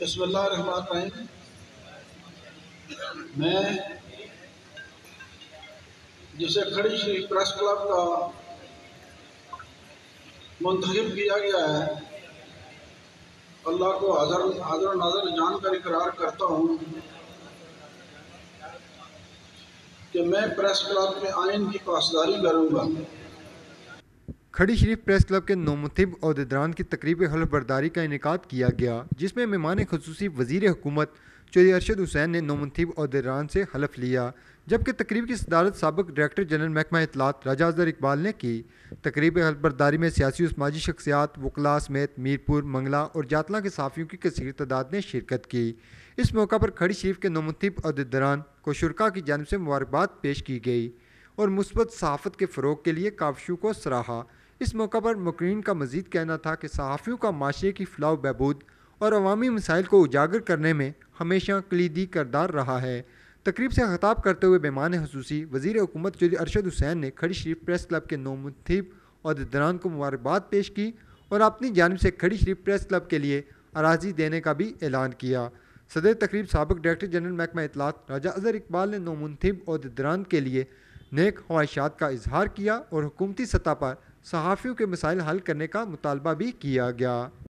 بسم اللہ الرحمن الرحیم۔ میں جسے کھڑی شریف پریس کلب کا منتخب کیا گیا ہے، اللہ کو حاضر و ناظر جان کر اقرار کرتا ہوں کہ میں پریس کلب کے آئین کی پاسداری کروں گا۔ کھڑی شریف پریس کلب کے نومنتخب عہدیداران کی تقریب حلف برداری کا انعقاد کیا گیا، جس میں مہمان خصوصی وزیر حکومت چودھری ارشد حسین نے نومنتخب عہدیداران سے حلف لیا، جبکہ تقریب کی صدارت سابق ڈائریکٹر جنرل محکمہ اطلاعات راجہ اظہر اقبال نے کی۔ تقریب حلف برداری میں سیاسی و سماجی شخصیات، وکلاء سمیت میرپور، منگلا اور جاتلاں کے صحافیوں کی کثیر تعداد نے شرکت کی۔ اس موقع پر کھڑی شریف کے نومنتخب عہدیداران کو شرکاء کی جانب سے مبارکباد پیش کی گئی اور مثبت صحافت کے فروغ کے لیے کاوشوں کو سراہا۔ اس موقع پر مقررین کا مزید کہنا تھا کہ صحافیوں کا معاشرے کی فلاح و بہبود اور عوامی مسائل کو اجاگر کرنے میں ہمیشہ کلیدی کردار رہا ہے۔ تقریب سے خطاب کرتے ہوئے مہمان خصوصی وزیر حکومت چودھری ارشد حسین نے کھڑی شریف پریس کلب کے نومنتخب عہدیداران کو مبارکباد پیش کی اور اپنی جانب سے کھڑی شریف پریس کلب کے لیے اراضی دینے کا بھی اعلان کیا۔ صدر تقریب سابق ڈائریکٹر جنرل محکمہ اطلاعات راجہ اظہر اقبال نے نومنتخب عہدیداران کے لیے نیک خواہشات کا اظہار کیا اور حکومتی سطح پر صحافیوں کے مسائل حل کرنے کا مطالبہ بھی کیا گیا۔